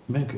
Մենք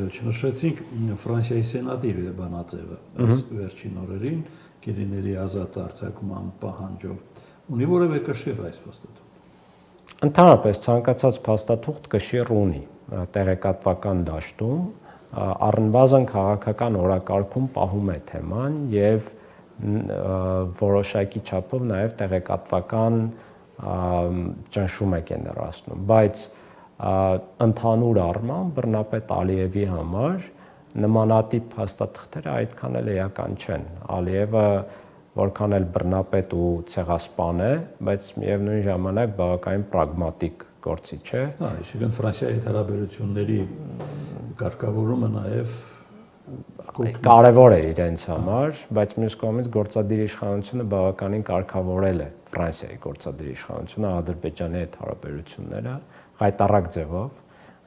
չնշեցինք Ֆրանսիայի սենատի բանաձևը այս վերջին օրերին գերիների ազատ արձակման պահանջով ունի որևէ կշիռ այս փաստաթուղթ։ Ընդհանրապես ցանկացած փաստաթուղթ կշիռ ունի տեղեկատվական դաշտում, առնվազն քաղաքական օրակարգում պահում է թեման եւ որոշակի չափով նաեւ տեղեկատվական ճնշում է գեներացնում, բայց ընդհանուր առմամբ բռնապետ Ալիևի համար նմանատիպ փաստաթղթերը այդքան էլ էական չեն։ Ալիևը որքան էլ բռնապետ ու ցեղասպան է, բայց միևնույն ժամանակ բավականին պրագմատիկ գործիչ է։ Այսինքն Ֆրանսիայի հետ հարաբերությունների կարգավորումը նաև կարևոր է իրենց համար, բայց մյուս կողմից գործադիր իշխանությունը բավականին կարգավորել է Ֆրանսիայի գործադիր իշխանությունը Ադրբեջանի հետ հարաբերությունները հայտարարակ ձևով,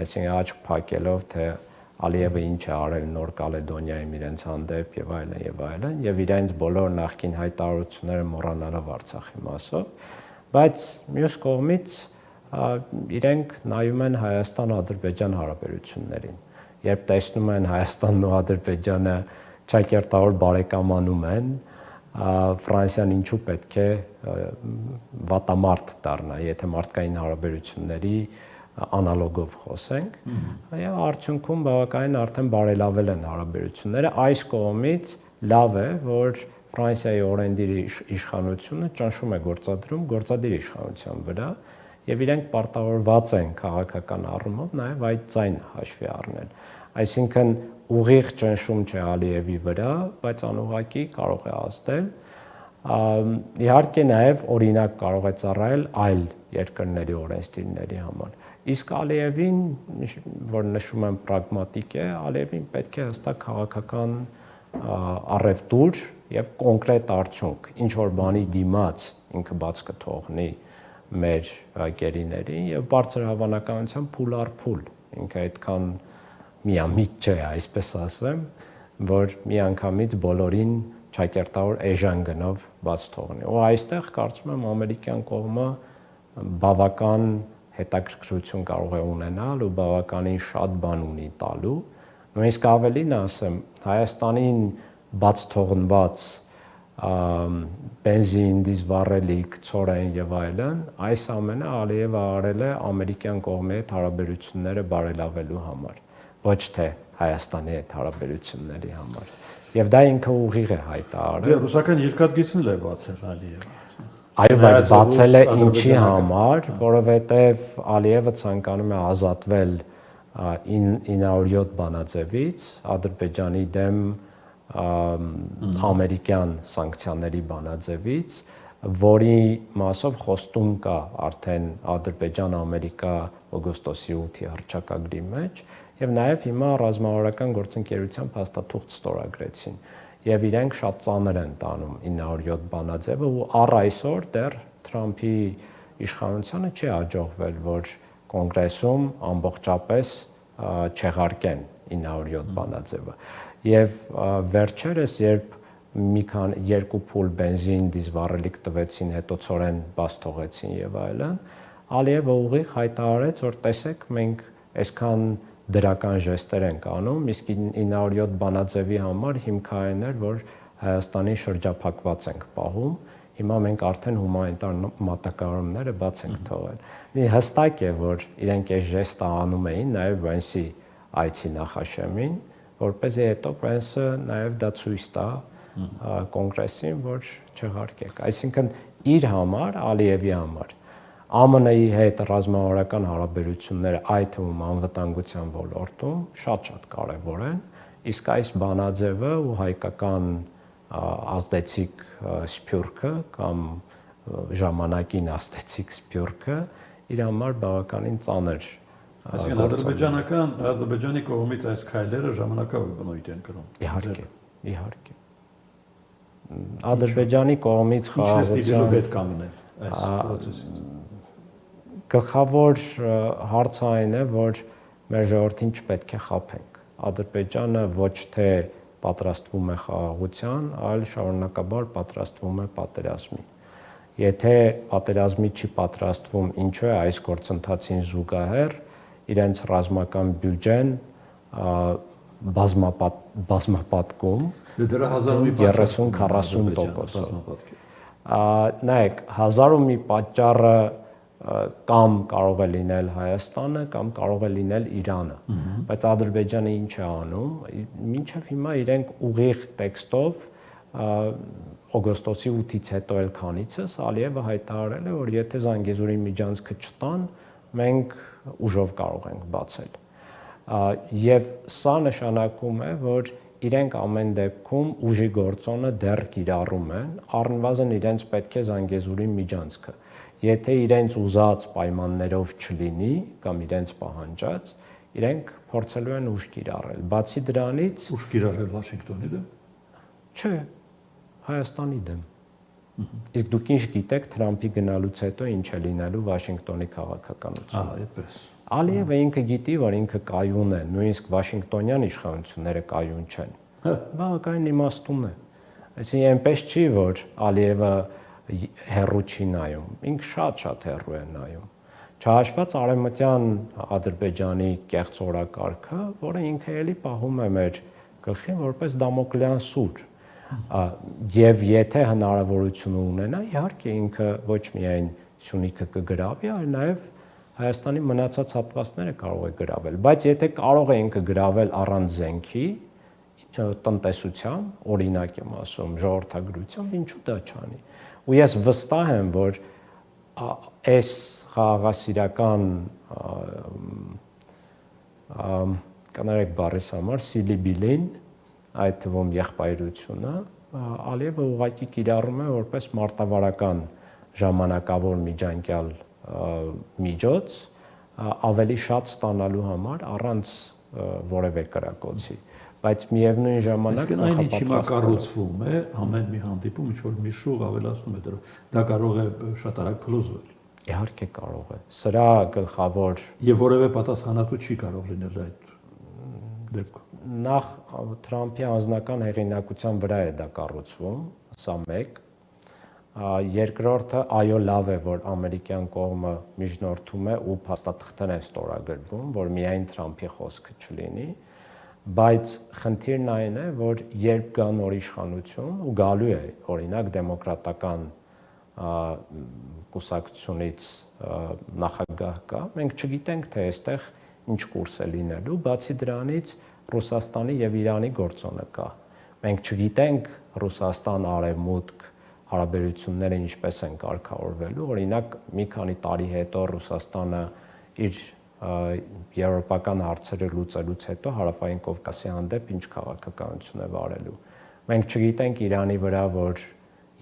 այսինքն աչք փակելով, թե Ալիևը ինչ է արել Նոր Կալեդոնիայում իրենց հանդեպ եւ այլն, եւ իրենց բոլոր նախկին հայտարարությունները մոռանալով Արցախի մասով, բայց մյուս կողմից իրենք նայում են Հայաստան-Ադրբեջան հարաբերություններին, երբ տեսնում են Հայաստանն ու Ադրբեջանը ճակերտավոր բարեկամանում են, Ֆրանսիան ինչու պետք է վատամարդ դառնա, եթե մարդկային հարաբերությունների անալոգով խոսենք, եւ արդյունքում բավականին արդեն բարելավել են հարաբերությունները, այս կողմից լավ է, որ Ֆրանսիայի օրենսդիր իշխանությունը ճնշում է գործադրում գործադիր իշխանության վրա եւ իրենք պարտավորված են քաղաքական առումով նաեւ այդ ձայնը հաշվի առնել։ Այսինքն ուղիղ ճնշում չէ Ալիևի վրա, բայց անուղղակի կարող է ազդել։ Իհարկե նաև օրինակ կարող է ծառայել այլ երկրների օրենսդիրների համար։ Իսկ Ալիևին, որ նշում եմ պրագմատիկ է, Ալիևին պետք է հստակ քաղաքական առևտուր եւ կոնկրետ արդյունք, ինչ որ բանի դիմաց ինքը բաց կթողնի մեր գերիներին եւ բարձր հավանականությամբ փուլ առ փուլ, ինքը այդքան միամիտ չէ, այսպես ասեմ, որ միանգամից բոլորին ճակերտավոր էժան գնով բաց թողնի։ Ու այստեղ կարծում եմ ամերիկյան կողմը բավական հետաքրքրություն կարող է ունենալ ու բավականին շատ բան ունի տալու։ Նույնիսկ ավելին ասեմ, Հայաստանին բաց թողնված բենզին, դիզվառելիք, ցորեն եւ այլն, այս ամենը Ալիևը արել է ամերիկյան կողմի հետ հարաբերությունները բարելավելու համար, ոչ թե Հայաստանի հետ հարաբերությունների համար։ Եվ դա ինքը ուղիղ է հայտարարել։ Դե ռուսական երկաթգիծն էլ է բացել Ալիևը։ Այո, բայց բացել է ինչի համար, որովհետև Ալիևը ցանկանում է ազատվել 907 բանաձևից, Ադրբեջանի դեմ ամերիկյան սանկցիաների բանաձևից, որի մասով խոստում կա արդեն Ադրբեջան-Ամերիկա օգոստոսի 8-ի հռչակագրի մեջ, եւ նաեւ հիմա ռազմավարական գործընկերության փաստաթուղթ ստորագրեցին եւ իրենք շատ ծանր են տանում 907 բանաձևը ու առ այսօր դեռ Թրամփի իշխանությանը չի հաջողվել, որ կոնգրեսում ամբողջապես չեղարկեն 907 բանաձևը եւ վերջերս երբ մի քանի երկու փուլ բենզին դիզվառելիք տվեցին, հետո ցորեն բաց թողեցին եւ այլն, Ալիևը ուղիղ հայտարարեց, որ տեսեք մենք այսքան դրական ժեստեր ենք անում, իսկ 907 բանաձևի համար հիմքային էր, որ Հայաստանի շրջափակված ենք պահում, հիմա մենք արդեն հումանիտար մատակարարումները բաց ենք թողել։ Հստակ է, որ իրենք այս ժեստը անում էին նաև Վենսի այցի նախաշեմին, որպեսզի հետո Վենսը նաև դա ցույց տա կոնգրեսին, որ չեղարկեք։ Այսինքն իր համար, Ալիևի համար ԱՄՆ-ի հետ ռազմավարական հարաբերությունները այդ թվում անվտանգության ոլորտում շատ կարևոր են, իսկ այս բանաձևը ու հայկական ազդեցիկ սփյուռքը կամ ժամանակին ազդեցիկ սփյուռքը իր համար բավականին ծանր։ Այսինքն Ադրբեջանի կողմից այս քայլերը ժամանակավոր բնույթ են կրում։ Իհարկե։ Ադրբեջանի կողմից խաղաղության հետ կանգնել այս process-ից։ Գլխավոր հարցը այն է, որ մեր ժողովրդին չպետք է խաբենք։ Ադրբեջանը ոչ թե պատրաստվում է խաղաղության, այլ շարունակաբար պատրաստվում է պատերազմի։ Եթե պատերազմի չի պատրաստվում, ինչու է այս գործընթացին զուգահեռ իրենց ռազմական բյուջեն բազմապատկում դրա 30-40%։ Նայեք, 1000 ու մի պատճառը կամ կարող է լինել Հայաստանը, կամ կարող է լինել Իրանը, բայց Ադրբեջանը ինչ է անում, մինչև հիմա իրենք ուղիղ տեքստով օգոստոսի 8-ից հետո էլ քանիցս Ալիևը հայտարարել է, որ եթե Զանգեզուրի միջանցքը չտան, մենք ուժով կարող ենք բացել։ Եվ սա նշանակում է, որ իրենք ամեն դեպքում ուժի գործոնը դեռ կիրառում են, առնվազն իրենց պետք է Զանգեզուրի միջանցքը։ Եթե իրենց ուզած պայմաններով չլինի կամ իրենց պահանջած, իրենք փորձելու են ուժ կիրառել։ Բացի դրանից ուժ կիրառել Վաշինգտոնի դեմ։ Չէ, Հայաստանի դեմ։ Իսկ դուք ինչ գիտեք Թրամփի գնալուց հետո ինչ է լինելու Վաշինգտոնի քաղաքականությունը։ Այդպես։ Ալիևը ինքը գիտի, որ ինքը կայուն է, նույնիսկ Վաշինգտոնյան իշխանությունները կայուն չեն։ Բավականին իմաստուն է։ Այսինքն այնպես չի, որ Ալիևը հեռու չի նայում, ինքը շատ հեռու է նայում։ Չհաշված արևմտյան Ադրբեջանի կեղծ օրակարգը, որը ինքը էլի պահում է մեր գլխին որպես դամոկլեան սուր։ Եվ եթե հնարավորություն ունենա, իհարկե ինքը ոչ միայն Սյունիքը կգրավի, այլ նաև Հայաստանի մնացած հատվածները կարող է գրավել, բայց եթե կարող է ինքը գրավել առանց զենքի, տնտեսությամբ, օրինակ եմ ասում, ժողովրդագրությամբ, ինչու դա չանի։ Ու ես վստահ եմ, որ այս խաղաղասիրական կներեք բառիս համար սիլիբիլին, այդ թվում եղբայրությունը, Ալիևը ուղղակի կիրառում է որպես մարտավարական ժամանակավոր միջանկյալ միջոց ավելի շատ ստանալու համար առանց որևէ կրակոցի, բայց միևնույն ժամանակ այն ինչ հիմա կառուցվում է, ամեն մի հանդիպում ինչ որ մի շուղ ավելացնում է դրա, դա կարող է շատ արագ փլուզվել։ Իհարկե կարող է։ Սրա գլխավոր եւ որևէ պատասխանատու չի կարող լինել այդ դեպքում։ Նախ Թրամփի անձնական հեղինակության վրա է դա կառուցվում, սա մեկ։ Երկրորդը, այո, լավ է, որ ամերիկյան կողմը միջնորդում է ու փաստաթղթեր են ստորագրվում, որ միայն Թրամփի խոսքը չլինի, բայց խնդիրն այն է, որ երբ կա նոր իշխանություն ու գալու է, օրինակ դեմոկրատական կուսակցությունից նախագահ կա, մենք չգիտենք, թե այստեղ ինչ կուրս է լինելու, բացի դրանից Ռուսաստանի եւ Իրանի գործոնը կա։ Մենք չգիտենք Ռուսաստան-Արևմուտք հարաբերությունները ինչպես են կարգավորվելու, օրինակ մի քանի տարի հետո Ռուսաստանը իր եվրոպական հարցերը լուծելուց հետո Հարավային Կովկասի հանդեպ ինչ քաղաքականություն է վարելու։ Մենք չգիտենք Իրանի վրա, որ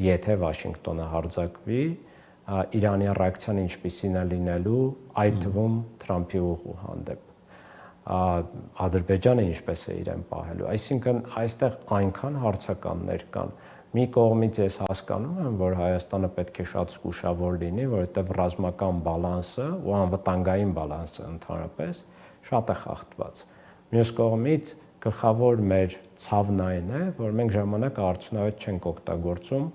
եթե Վաշինգտոնը հարձակվի, Իրանի ռեակցիան ինչպիսին է լինելու, այդ թվում Թրամփի ուղու հանդեպ։ Ադրբեջանը ինչպես է իրեն պահելու։ Այսինքն այստեղ այնքան հարցականներ կան։ Մի կողմից ես հասկանում եմ, որ Հայաստանը պետք է շատ զգուշավոր լինի, որովհետև ռազմական բալանսը ու անվտանգային բալանսը ընդհանրապես շատ է խախտված։ Մյուս կողմից գլխավոր մեր ցավն այն է, որ մենք ժամանակը արդյունավետ չենք օգտագործում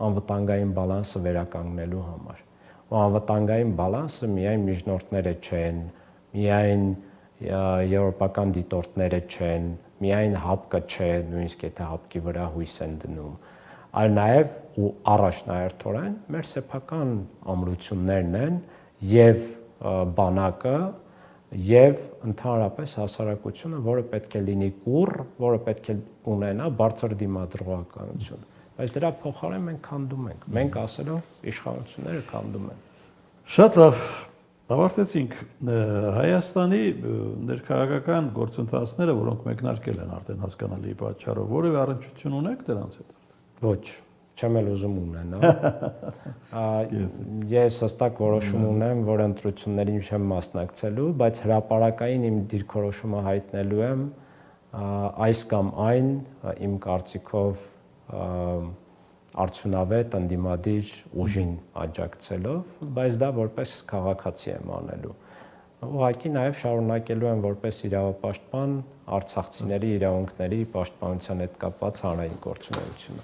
անվտանգային բալանսը վերականգնելու համար։ Ու անվտանգային բալանսը միայն միջնորդները չեն, միայն եվրոպական դիտորդները չեն, միայն հապկը չէ, նույնիսկ եթե հապկի վրա հույս են դնում, այլ նաև ու առաջնահերթորեն մեր սեփական ամրություններն են եւ բանակը եւ ընդհանրապես հասարակությունը, որը պետք է լինի կուռ, որը պետք է ունենա բարձր դիմադրողականություն։ Բայց դրա փոխարեն մենք քանդում ենք։ Մենք ասելով իշխանությունները քանդում են։ Շատ լավ, ավարտեցինք Հայաստանի ներքաղաքական գործընթացները, որոնք մեկնարկել են արդեն հասկանալի պատճառով, որևէ առնչություն ունեք դրանց հետ։ Ոչ, չեմ էլ ուզում ունենալ։ Ես հստակ որոշում ունեմ, որ ընտրություններին չեմ մասնակցելու, բայց հրապարակային իմ դիրքորոշումը հայտնելու եմ այս կամ այն իմ կարծիքով արդյունավետ ընդդիմադիր ուժին աջակցելով, բայց դա որպես քաղաքացի եմ անելու։ Ուղղակի նաև շարունակելու եմ որպես իրավապաշտպան արցախցիների իրավունքների պաշտպանության հետ կապված հանրային գործունեությունը։